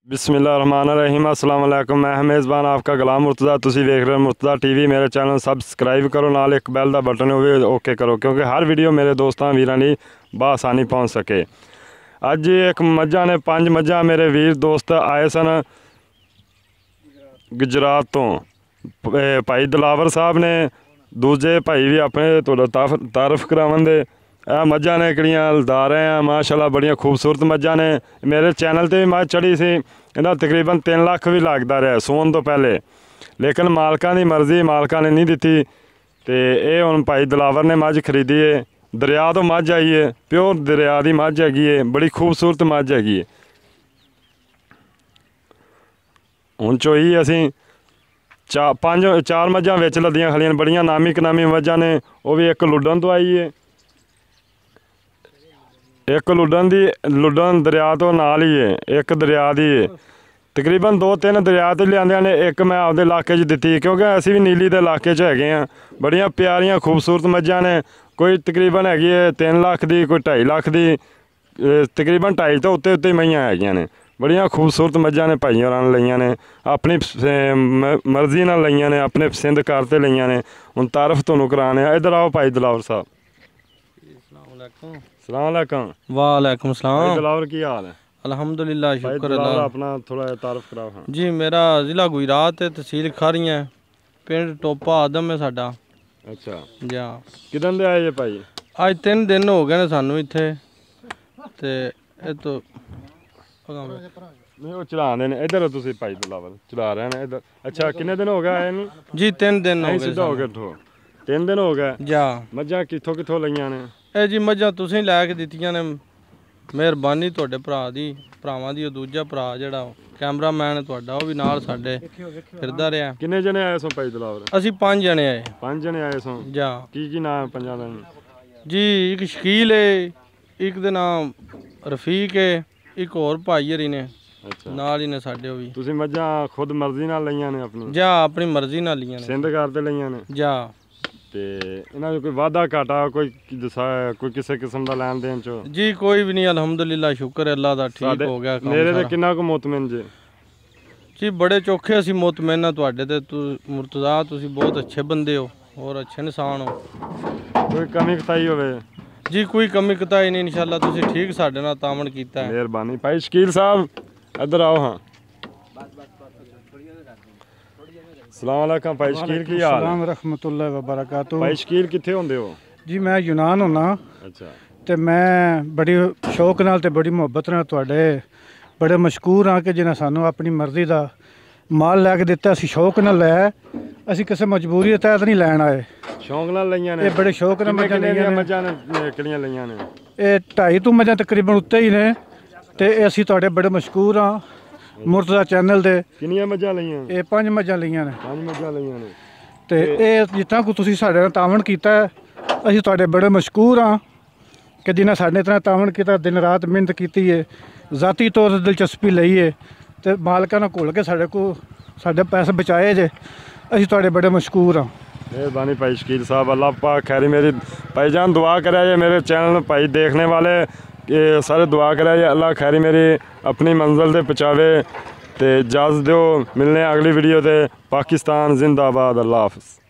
बिस्मिल्लाहिर्रहमानिर्रहीम अस्सलाम वालेकुम। मैं मेज़बान आपका गुलाम मुर्तज़ा। तुसी वेख रहे हो मुर्तज़ा टीवी। मेरे चैनल सबसक्राइब करो, नाल एक बैल का बटन होवे ओके करो, क्योंकि हर वीडियो मेरे दोस्तों वीरां दी बआसानी पहुँच सके। अज एक मझां ने 5 मझां मेरे वीर दोस्त आए सन गुजरात तो। भाई दिलावर साहब ने दूजे भाई भी अपने तुहाडा तारफ करावन दे। मझां ने किहड़ियां लदार हैं माशाअल्लाह, बड़ियां खूबसूरत मझां ने। मेरे चैनल ते भी मझ चढ़ी सी, इहदा तकरीबन 3 लाख भी लगदा रहा सून तो पहले, लेकिन मालकां दी मर्जी, मालकां ने नहीं दित्ती। ते ये हुण भाई दिलावर ने मझ खरीदी है। दरिया तो मझ आई है, प्योर दरिया की मझ हैगी है, बड़ी खूबसूरत मझ हैगी है। हुण चोई असीं चार मझां विच लदियां खड़ियां, बड़ियां नामी कनामी मझां ने। वो भी एक लुडन तो आई है, एक लुडन दरिया तो नाल ही है, एक दरिया दी है। तकरीबन 2-3 दरिया तो लिआंदे ने, एक मैं आपदे इलाके च दित्ती, क्योंकि असीं भी नीली दे इलाके च हैगे आ। बड़ियां प्यारियां खूबसूरत मझां ने। कोई तकरीबन हैगी है 3 लाख दी, कोई 2.5 लाख दी, तकरीबन 2.5 तो उत्ते उत्ते मईयां हैगियां ने। बड़ियां खूबसूरत मझां ने, भाई होरां ने लईयां ने, अपनी मर्जी नाल लईयां ने, अपने पसंद करते लईयां ने। हुण तारफ तुहानूं कराने आ, इधर आओ भाई दिलावर साहब। अस्सलाम वालेकुम। वालेकुम सलाम। दिलावर की हाल है? अल्हम्दुलिल्लाह, शुक्र अल्लाह। अपना थोड़ा तारफ कराओ। हाँ जी, मेरा ज़िला गुजरात है, तहसील खारियां है, पिंड टोपा आदम है साडा। अच्छा जी हाँ। किदन दे आए जे भाई? अज 3 दिन हो गए ने सानू इत्थे ते ये तो नहीं वो चलाने ने इधर तुसी भाई दिलावर चला रहे हैं इधर। अच्छा कितने दिन हो गए आए नूं? जी 3 दिन हो गए। सीधा हो गए ठो 3 दिन हो गए। जा मझां कित्थों कित्थों लईयां ने? ਇਹ जी मझां तुसीं लै के दित्तियां ने, मेहरबानी तुहाडे भरा दी, भरावां दी। दूजा भरा जिहड़ा कैमरामैन है तुहाडा, वो भी नाल साडे फिरदा रहा। किन्ने जने आए सो भाई दिलावर? असीं 5 जने आए। 5 जने आए सो। जा की नाम है पंजां दा? जी एक शकील है, एक दे नाम रफीक है, एक होर भाई हरी ने अच्छा नाल ही ने साडे। वो भी तुसीं मझां खुद मर्जी नाल लईयां ने? अपनी जा अपनी मर्जी नाल लियां ने, सिंध करते लईयां ने। जा ते इन्हां च कोई वाधा घाटा कोई कोई किसी किस्म दा लैन देन चो? जी कोई भी नहीं, अल्हम्दुलिल्लाह, शुक्र है अल्लाह दा, ठीक हो गया काम मेरे ते सारा। किन्ना को मुतमिन जे? जी बड़े चौखे असीं मुतमिन हां तुहाडे ते। मुर्तज़ा तुसीं बहुत अच्छे बंदे हो और अच्छे इंसान हो। कोई कमी कताई होवे? जी कोई कमी कताई नहीं, इंशाअल्लाह तुसीं ठीक साडे नाल तामन कीता है। मेहरबानी। भाई शकील साहब इधर आओ। हाँ अस्सलाम वालेकुम भाई शकील, की हाल है? रहमतुल्लाह व बरकातहू। भाई शकील कित्थे होंदे हो? जी मैं यूनान होना अच्छा ते मैं बड़ी शौक नाल ते बड़ी मुहब्बत नाल तुहाडे बड़े मशकूर हाँ कि जिन्हें सानू अपनी मर्जी दा माल लैके दिता। असीं शौक नाल लै, असीं किसी मजबूरी दे तहत नहीं लैन आए। शौक नाल लईयां ने? ये बड़े शौक नाल मझां लईयां ने। मझां ने किहड़ियां लईयां ने? ये 2.5 तो मझां तकरीबन उत्ते ही ने ते असीं तुहाडे बड़े मशकूर हाँ मुर्तज़ा चैनल दे। किन्नियां मझां लईयां? ये 5 मझां लईयां ने। 5 मझां लईयां ने। ते ये जितना को तुसीं साडे नाल तामन कीता है, असीं तुहाडे बड़े मशकूर हाँ कि जिन्हें साडे इतना तामन किया, दिन रात मेहनत की है, ज़ाती तौर पर दिलचस्पी लई है, तो मालकां नाल घुल के साडे पैसे बचाए जे। असीं तुहाडे बड़े मशकूर हाँ। मेहरबानी भाई शकील साहब, अल्लाह पाक खैरी। मेरी भाईजान दुआ करे जे मेरे चैनल भाई देखने वाले सारे दुआ करे जे अल्लाह खैरी मेरी अपनी मंजिल से पहुँचावे। तो इजाज़त दो, मिलने अगली वीडियो ते। पाकिस्तान जिंदाबाद, अल्लाह हाफ़िज़।